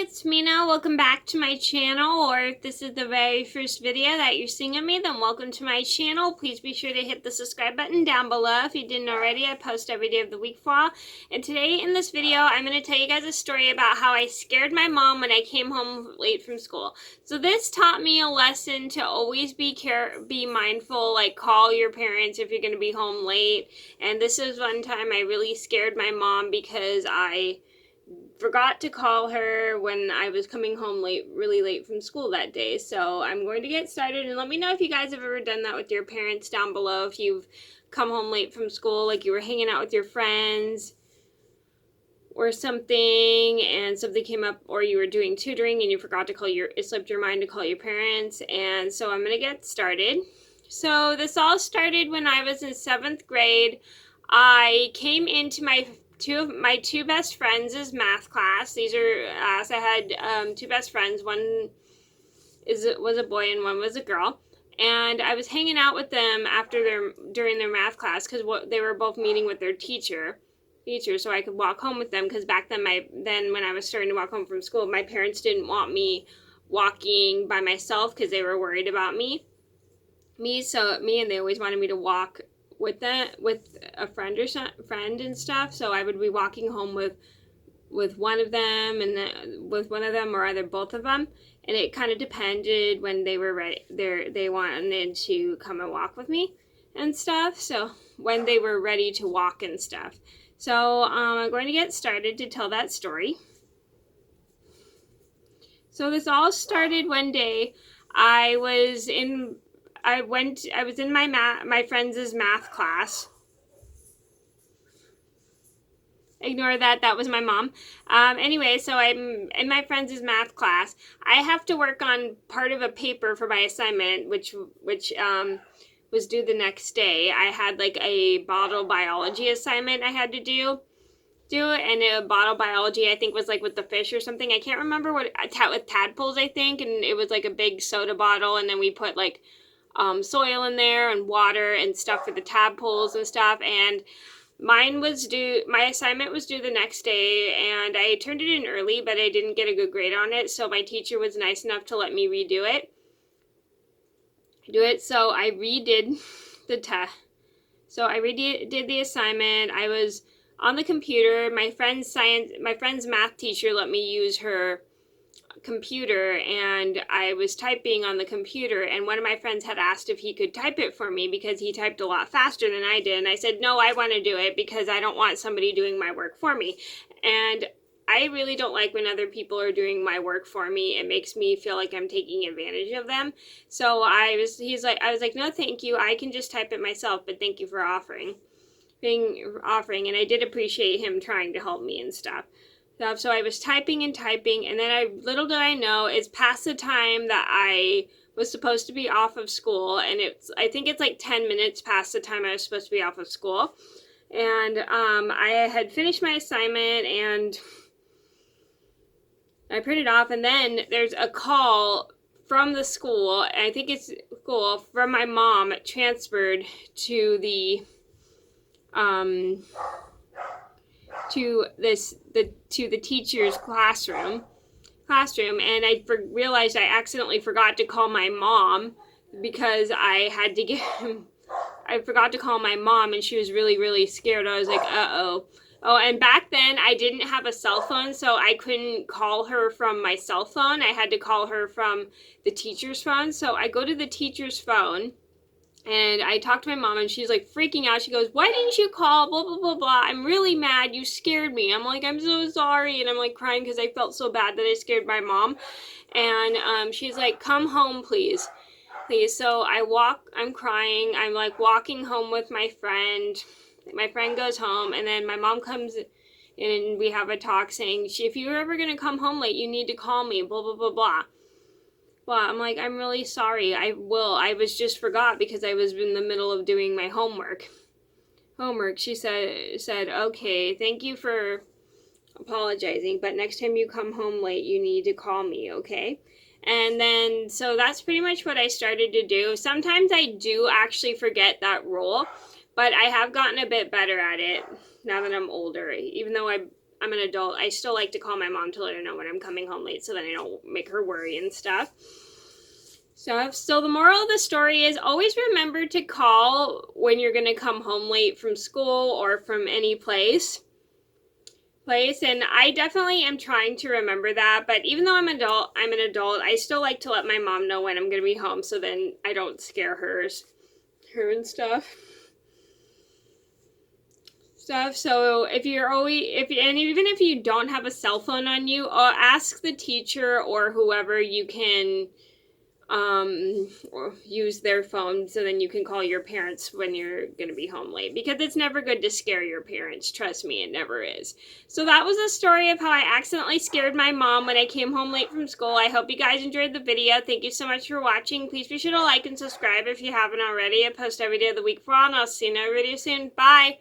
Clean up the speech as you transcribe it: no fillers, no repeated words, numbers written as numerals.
it's Mena. Welcome back to my channel, or if this is the very first video that you're seeing of me, then welcome to my channel. Please be sure to hit the subscribe button down below if you didn't already. I post every day of the week for all. And today in this video, I'm going to tell you guys a story about how I scared my mom when I came home late from school. So this taught me a lesson to always be mindful, like call your parents if you're going to be home late. And this is one time I really scared my mom because I forgot to call her when I was coming home really late from school that day. So I'm going to get started, and let me know if you guys have ever done that with your parents down below. If you've come home late from school, like you were hanging out with your friends or something and something came up, or you were doing tutoring and you forgot to it slipped your mind to call your parents. And so I'm going to get started. So this all started when I was in 7th grade. I came into my two best friends' math class. These are I had two best friends. One was a boy and one was a girl. And I was hanging out with them during their math class because they were both meeting with their teacher, so I could walk home with them. Because back then, when I was starting to walk home from school, my parents didn't want me walking by myself because they were worried about me, and they always wanted me to walk with a friend and stuff. So I would be walking home with one of them, and then with one of them or either both of them, and it kind of depended when they were ready. They wanted to come and walk with me and stuff. So when they were ready to walk and stuff. So I'm going to get started to tell that story. So this all started one day. I was in my friend's math class. Ignore that. That was my mom. Anyway, so I'm in my friend's math class. I have to work on part of a paper for my assignment, which was due the next day. I had like a bottle biology assignment I had to do, and a bottle biology I think was like with the fish or something. I can't remember what with tadpoles I think, and it was like a big soda bottle, and then we put like soil in there and water and stuff for the tadpoles and stuff. And my assignment was due the next day, and I turned it in early, but I didn't get a good grade on it, so my teacher was nice enough to let me redo it. So I redid the test. So I redid the assignment. I was on the computer. My friend's math teacher let me use her computer, and I was typing on the computer, and one of my friends had asked if he could type it for me because he typed a lot faster than I did, and I said no, I want to do it because I don't want somebody doing my work for me. And I really don't like when other people are doing my work for me. It makes me feel like I'm taking advantage of them. So I was like, no thank you, I can just type it myself, but thank you for offering. And I did appreciate him trying to help me and stuff. So I was typing, and then little did I know, it's past the time that I was supposed to be off of school, and I think it's like 10 minutes past the time I was supposed to be off of school. And I had finished my assignment, and I printed off, and then there's a call from the school, and I think it's school, from my mom, transferred to the to the teacher's classroom, and I realized I accidentally forgot to call my mom because I forgot to call my mom, and she was really, really scared. I was like, uh-oh. Oh, and back then I didn't have a cell phone, so I couldn't call her from my cell phone. I had to call her from the teacher's phone. So I go to the teacher's phone, and I talked to my mom, and she's like freaking out. She goes, why didn't you call? Blah, blah, blah, blah. I'm really mad. You scared me. I'm like, I'm so sorry. And I'm like crying because I felt so bad that I scared my mom. And she's like, come home, please. So I'm crying. I'm like walking home with my friend. My friend goes home, and then my mom comes in, and we have a talk saying, if you're ever going to come home late, you need to call me, blah, blah, blah, blah. Well, I'm like, I'm really sorry. I will. I just forgot because I was in the middle of doing my homework. She said, okay, thank you for apologizing, but next time you come home late, you need to call me, okay? And then, so that's pretty much what I started to do. Sometimes I do actually forget that rule, but I have gotten a bit better at it now that I'm older. Even though I'm an adult, I still like to call my mom to let her know when I'm coming home late so that I don't make her worry and stuff. So the moral of the story is always remember to call when you're going to come home late from school or from any place. And I definitely am trying to remember that, but even though I'm an adult, I still like to let my mom know when I'm going to be home so then I don't scare her and stuff. So if even if you don't have a cell phone on you, ask the teacher or whoever you can or use their phone so then you can call your parents when you're going to be home late, because it's never good to scare your parents. Trust me, it never is. So that was a story of how I accidentally scared my mom when I came home late from school. I hope you guys enjoyed the video. Thank you so much for watching. Please be sure to like and subscribe if you haven't already. I post every day of the week for all, and I'll see you in another video soon. Bye!